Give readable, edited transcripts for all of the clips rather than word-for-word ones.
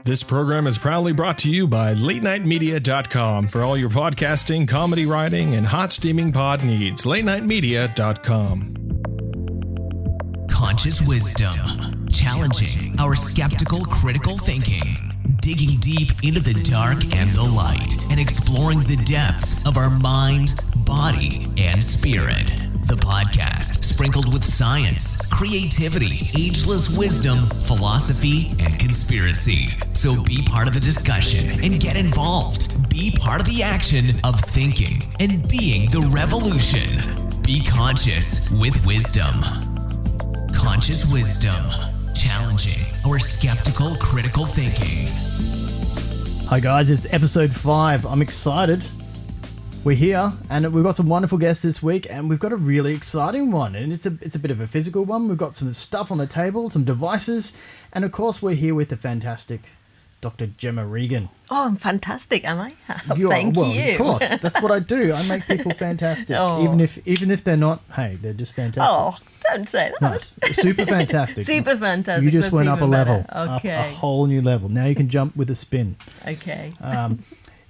This program is proudly brought to you by LateNightMedia.com for all your podcasting, comedy writing, and hot steaming pod needs. LateNightMedia.com. Conscious wisdom, challenging our skeptical, critical thinking, digging deep into the dark and the light, and exploring the depths of our mind, body, and spirit. The podcast sprinkled with science, creativity, ageless wisdom, philosophy, and conspiracy. So be part of the discussion and get involved. Be part of the action of thinking and being the revolution. Be conscious with wisdom. Conscious wisdom, challenging our skeptical, critical thinking. Hi guys, it's episode 5. I'm excited. We're here, and we've got some wonderful guests this week, and we've got a really exciting one, and it's a bit of a physical one. We've got some stuff on the table, some devices, and of course we're here with the fantastic Dr. Gemma Regan. Oh, I'm fantastic, am I? Thank you. Of course, that's what I do. I make people fantastic, even if they're not. Hey, they're just fantastic. Oh, don't say that. Nice, super fantastic. Super fantastic. You just went up a level, Okay, up a whole new level. Now you can jump with a spin. Okay.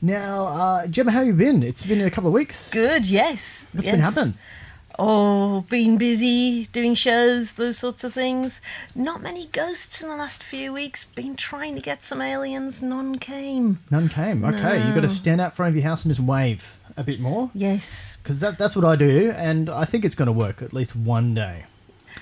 Now, Gemma, how have you been? It's been a couple of weeks. Good. Yes. What's been happening? Oh, been busy doing shows, those sorts of things. Not many ghosts in the last few weeks. Been trying to get some aliens. None came. None came. Okay, No. You've got to stand out front of your house and just wave a bit more. Yes. Because that's what I do, and I think it's going to work at least one day.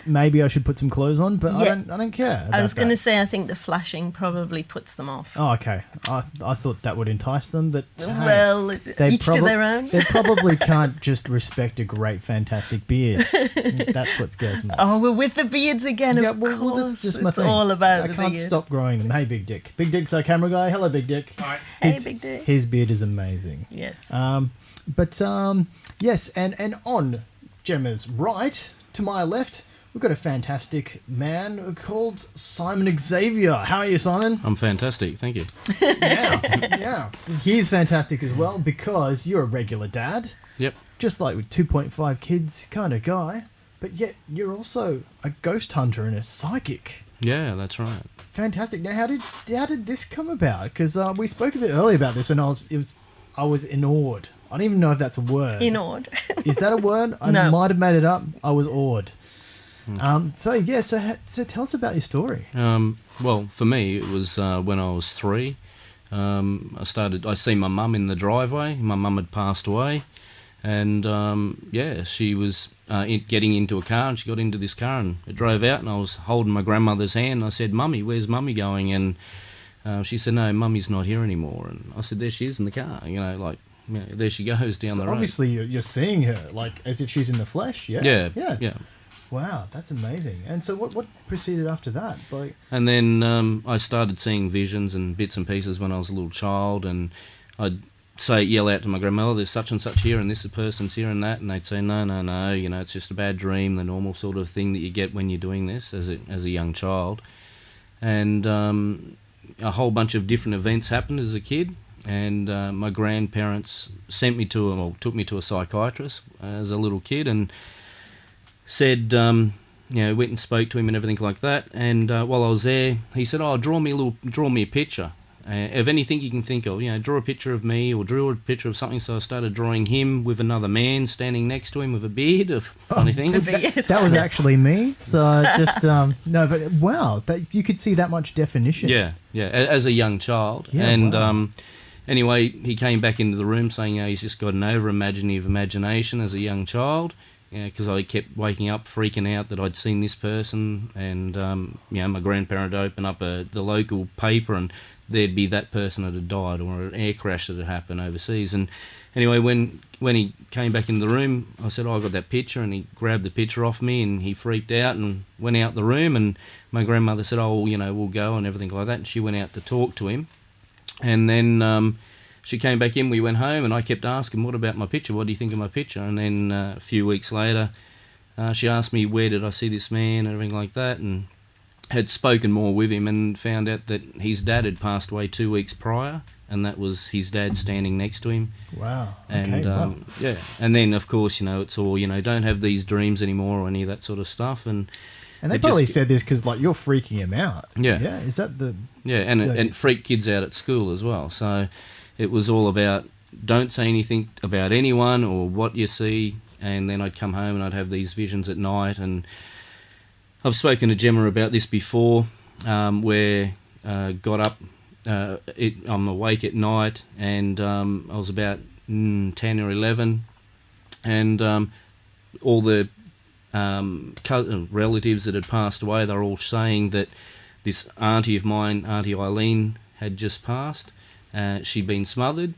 Maybe I should put some clothes on, but Yeah. I don't care. I was going to say, I think the flashing probably puts them off. Oh, okay. I thought that would entice them, but Well, each to their own. They probably can't just respect a great, fantastic beard. That's what scares me. Oh, we're with the beards again. Yeah, Of well, course, that's just my it's thing. all about the I can't beard. stop growing them. Hey, Big Dick. Big Dick's our camera guy. Hello, Big Dick. Hi. Hey, Big Dick. His beard is amazing. Yes. Yes, and on Gemma's right, to my left, we've got a fantastic man called Simon Xavier. How are you, Simon? I'm fantastic, thank you. Yeah. He's fantastic as well because you're a regular dad, Yep. just like with 2.5 kids kind of guy, but yet you're also a ghost hunter and a psychic. Yeah, that's right. Fantastic. Now, how did this come about? Because we spoke a bit earlier about this, and I was awed. I don't even know if that's a word. Awed. Is that a word? I No. might have made it up. I was awed. So tell us about your story. Well, for me, it was when I was 3. I seen my mum in the driveway. My mum had passed away, and she was getting into a car, and she got into this car, and it drove out, and I was holding my grandmother's hand, and I said, "Mummy, where's Mummy going?" And she said, "No, Mummy's not here anymore." And I said, "There she is in the car, there she goes down the road." Obviously, you're seeing her like as if she's in the flesh. Yeah. Yeah. Wow, that's amazing. And so what proceeded after that? Like, And then I started seeing visions and bits and pieces when I was a little child, and I'd yell out to my grandmother, "There's such and such here, and this person's here and that," and they'd say, no, it's just a bad dream, the normal sort of thing that you get when you're doing this as a young child. And a whole bunch of different events happened as a kid, and my grandparents took me to a psychiatrist as a little kid, and said, went and spoke to him and everything like that. And while I was there, he said, draw me a picture of anything you can think of. Draw a picture of me or draw a picture of something. So I started drawing him with another man standing next to him with a beard. Funny thing. that was actually me. So I just no, but wow, you could see that much definition. Yeah, as a young child. Yeah, and wow. Anyway, he came back into the room saying he's just got an over-imaginative imagination as a young child. Because I kept waking up freaking out that I'd seen this person, and my grandparent would open up the local paper, and there'd be that person that had died, or an air crash that had happened overseas. And anyway, when he came back into the room, I said, I got that picture, and he grabbed the picture off me, and he freaked out and went out the room. And my grandmother said, we'll go and everything like that. And she went out to talk to him, and then she came back in, we went home, and I kept asking, what about my picture? What do you think of my picture? And then a few weeks later, she asked me, where did I see this man and everything like that, and had spoken more with him and found out that his dad had passed away 2 weeks prior, and that was his dad standing next to him. Wow. And Okay, wow. and then, of course, it's all, don't have these dreams anymore or any of that sort of stuff. And And they it probably just- said this because, like, you're freaking him out. Yeah. Yeah. Is that the... Yeah, and it freaked kids out at school as well. So it was all about don't say anything about anyone or what you see. And then I'd come home and I'd have these visions at night. And I've spoken to Gemma about this before, where got up, I'm awake at night, and I was about 10 or 11, and all the relatives that had passed away, they were all saying that this auntie of mine, Auntie Eileen, had just passed. She'd been smothered,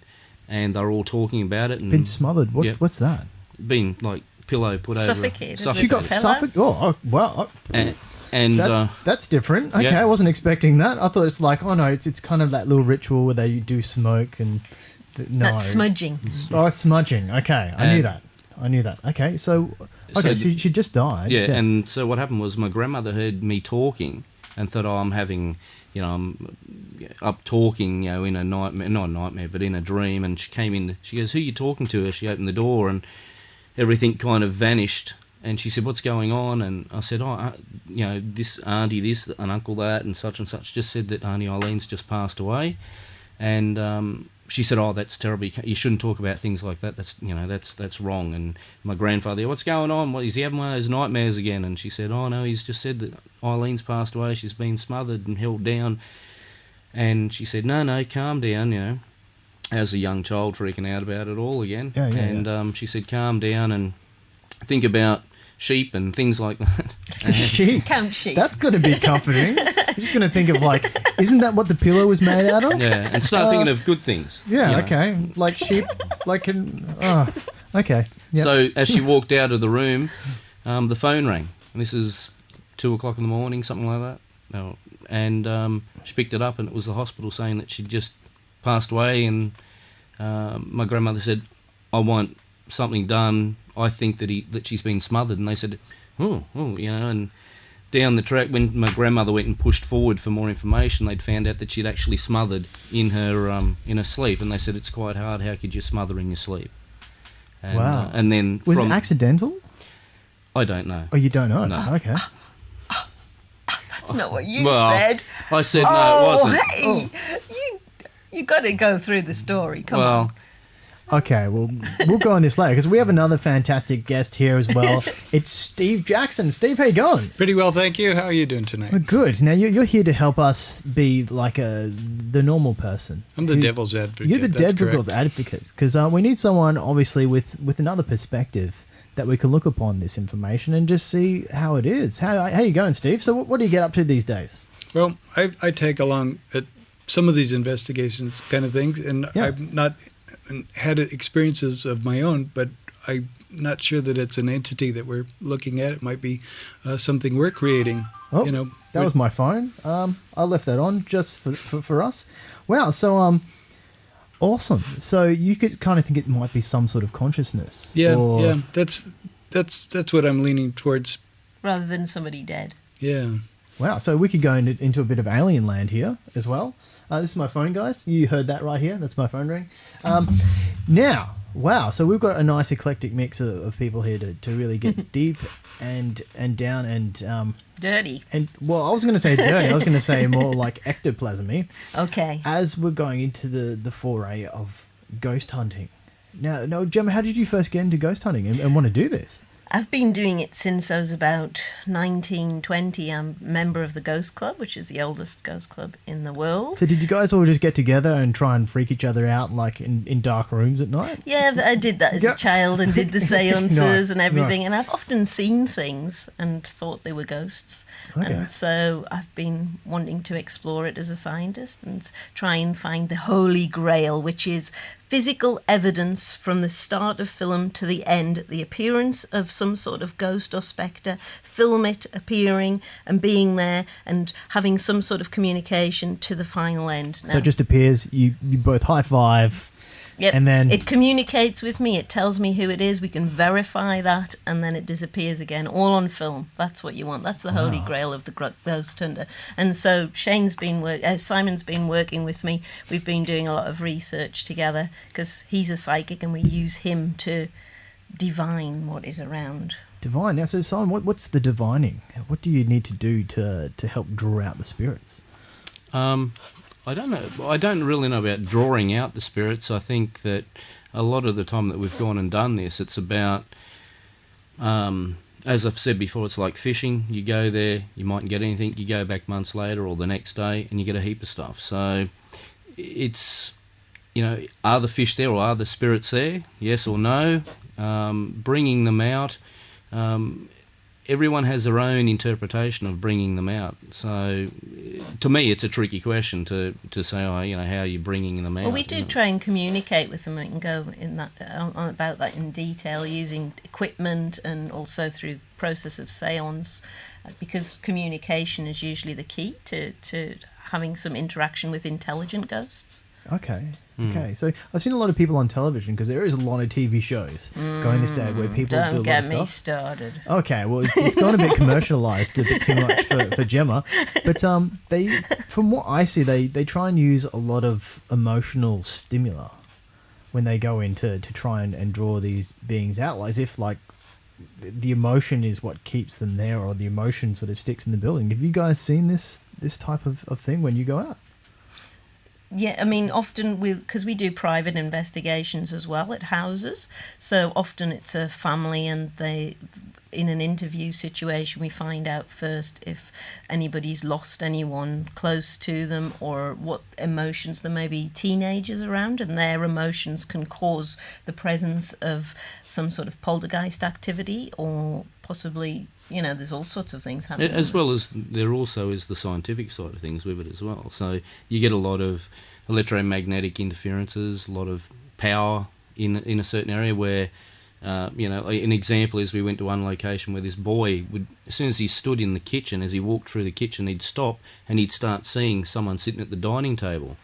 and they were all talking about it. And Been smothered? What? Yep. What's that? Been, like, pillow put over... Suffocated. She got Pillow? suffocated? Oh, well... And that's different. Okay, yeah. I wasn't expecting that. I thought it's like, oh no, it's kind of that little ritual where they do smoke and no. That's smudging. Oh, it's smudging. Okay, I knew that. Okay, so she just died. yeah, and so what happened was my grandmother heard me talking and thought, oh, I'm having, I'm up talking, in a nightmare, not a nightmare, but in a dream. And she came in. She goes, "Who are you talking to?" She opened the door and everything kind of vanished. And she said, "What's going on?" And I said, this auntie this and uncle that and such just said that Auntie Eileen's just passed away. And she said, "Oh, that's terrible. You shouldn't talk about things like that. That's wrong." And my grandfather, "What's going on? Is he having one of those nightmares again?" And she said, "Oh, no, he's just said that Eileen's passed away. She's been smothered and held down." And she said, no, calm down, as a young child freaking out about it all again. She said, calm down and think about sheep and things like that. Sheep. Count sheep. That's going to be comforting. You're just going to think of, like, isn't that what the pillow was made out of? Yeah, and start thinking of good things. Yeah, okay. Like sheep, like okay. Yep. So as she walked out of the room, the phone rang. And this is 2 o'clock in the morning, something like that. No. And she picked it up, and it was the hospital saying that she'd just passed away. And my grandmother said, "I want something done. I think that she's been smothered." And they said, and down the track, when my grandmother went and pushed forward for more information, they'd found out that she'd actually smothered in her sleep. And they said, "It's quite hard. How could you smother in your sleep?" And, wow. And then was it accidental? I don't know. Oh, you don't know? No. Okay. That's not what you Well, said. I said no, it wasn't. Hey, you got to go through the story. Come on. Okay, well, we'll go on this later because we have another fantastic guest here as well. It's Steve Jackson. Steve, how you going? Pretty well, thank you. How are you doing tonight? We're good. Now, you're here to help us be like the normal person. I'm the devil's advocate. You're the that's devil's correct. advocate because we need someone, obviously, with another perspective that we can look upon this information and just see how it is. How you going, Steve? So what do you get up to these days? Well, I take along at some of these investigations kind of things, and Yeah. I've not had experiences of my own, but I'm not sure that it's an entity that we're looking at. It might be something we're creating. Oh, that was my phone. I left that on just for us. Wow, so awesome. So you could kind of think it might be some sort of consciousness. Yeah. That's what I'm leaning towards. Rather than somebody dead. Yeah. Wow, so we could go into a bit of alien land here as well. This is my phone, guys. You heard that right here. That's my phone ring. Now, wow, so we've got a nice eclectic mix of people here to really get deep and down and... Dirty. And well, I was going to say dirty. I was going to say more like ectoplasmy. Okay. As we're going into the foray of ghost hunting. Now, Gemma, how did you first get into ghost hunting and want to do this? I've been doing it since I was about 19, 20. I'm a member of the Ghost Club, which is the oldest ghost club in the world. So did you guys all just get together and try and freak each other out like in dark rooms at night? Yeah, I did that as a child and did the seances Nice, and everything. nice. And I've often seen things and thought they were ghosts. Okay. And so I've been wanting to explore it as a scientist and try and find the holy grail, which is physical evidence from the start of film to the end, the appearance of some sort of ghost or spectre, film it appearing and being there and having some sort of communication to the final end. So it just appears, you both high five, Yep. and then... it communicates with me, it tells me who it is, we can verify that, and then it disappears again, all on film. That's what you want. That's the holy grail of the ghost hunter. And so Simon's been working with me. We've been doing a lot of research together because he's a psychic and we use him to divine what is around. Divine. Now, so Simon, what's the divining? What do you need to do to help draw out the spirits? I don't know. I don't really know about drawing out the spirits. I think that a lot of the time that we've gone and done this, it's about, as I've said before, it's like fishing. You go there, you mightn't get anything. You go back months later or the next day, and you get a heap of stuff. So it's, are the fish there or are the spirits there? Yes or no? Bringing them out. Everyone has their own interpretation of bringing them out. So, to me, it's a tricky question to say, how are you bringing them out? Well, we do try and communicate with them and go in that on about that in detail using equipment and also through the process of seance, because communication is usually the key to having some interaction with intelligent ghosts. Okay. So I've seen a lot of people on television, because there is a lot of TV shows going this day where people do a lot of stuff. Don't get me started. Okay, well, it's gone a bit commercialised, a bit too much for Gemma. But they, from what I see, they try and use a lot of emotional stimuli when they go in to try and draw these beings out, as if like the emotion is what keeps them there, or the emotion sort of sticks in the building. Have you guys seen this type of thing when you go out? Yeah, I mean, often because we do private investigations as well at houses, so often it's a family and in an interview situation, we find out first if anybody's lost anyone close to them or what emotions. There may be teenagers around and their emotions can cause the presence of some sort of poltergeist activity, or possibly, there's all sorts of things happening. As well as there also is the scientific side of things with it as well. So you get a lot of electromagnetic interferences, a lot of power in a certain area where, an example is we went to one location where this boy would, as soon as he stood in the kitchen, as he walked through the kitchen, he'd stop and he'd start seeing someone sitting at the dining table.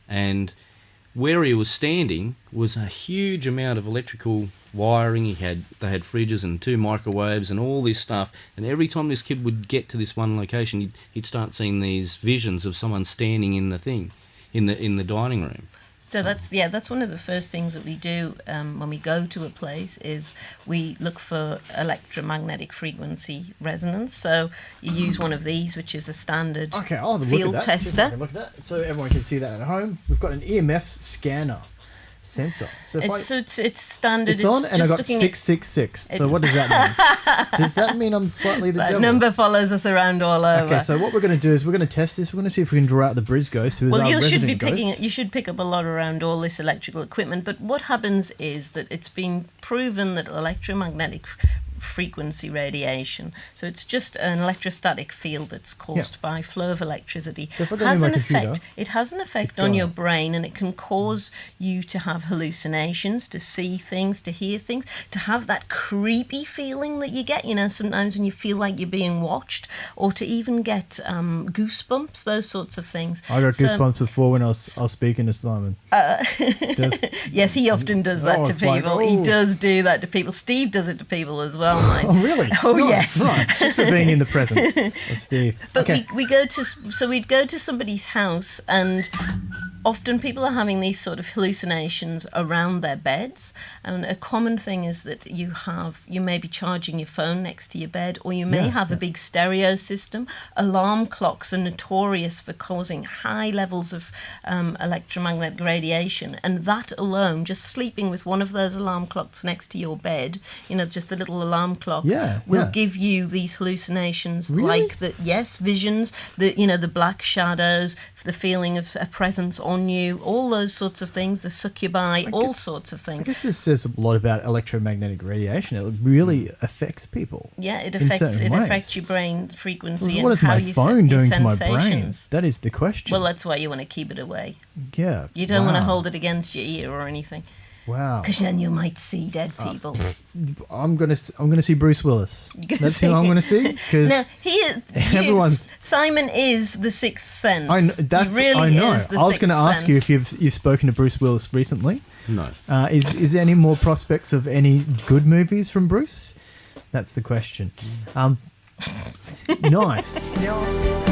And where he was standing was a huge amount of electrical wiring. They had fridges and 2 microwaves and all this stuff. And every time this kid would get to this one location, he'd start seeing these visions of someone standing in the thing, in the dining room. So that's one of the first things that we do when we go to a place, is we look for electromagnetic frequency resonance. So you use one of these, which is a standard field tester. Look at that, so everyone can see that at home. We've got an EMF scanner sensor. So it's standard. It's on, and I got 666. So what does that mean? Does that mean I'm slightly the devil? That number follows us around all over. Okay, so what we're going to do is we're going to test this. We're going to see if we can draw out the Briz Ghost, who is our resident ghost. You should pick up a lot around all this electrical equipment. But what happens is that it's been proven that electromagnetic frequency radiation, so it's just an electrostatic field that's caused by flow of electricity, so if I go in my computer, it has an effect on your brain, and it can cause you to have hallucinations, to see things, to hear things, to have that creepy feeling that you get, sometimes when you feel like you're being watched, or to even get goosebumps, those sorts of things. I got goosebumps before when I was speaking to Simon. Yes, he often does that to people. He does do that to people. Steve does it to people as well. Oh, really? Oh, nice, yes. Nice. Just for being in the presence of Steve. But we'd go to somebody's house, and often people are having these sort of hallucinations around their beds, and a common thing is that you may be charging your phone next to your bed, or you may have a big stereo system. Alarm clocks are notorious for causing high levels of electromagnetic radiation, and that alone, just sleeping with one of those alarm clocks next to your bed, just a little alarm clock, will give you these hallucinations. Really? Like visions, the black shadows, the feeling of a presence on you, all those sorts of things, the succubi, all sorts of things. I guess this says a lot about electromagnetic radiation. It really affects people. Yeah, it affects your brain frequency, and how you set doing your to sensations. my brain? That is the question. Well, that's why you want to keep it away. Yeah. You don't want to hold it against your ear or anything. Wow. Because then you might see dead people. I'm gonna see Bruce Willis. That's who I'm gonna see. Because Simon is the sixth sense. I know. I was going to ask you if you've spoken to Bruce Willis recently. No. Is there any more prospects of any good movies from Bruce? That's the question. Nice. Now.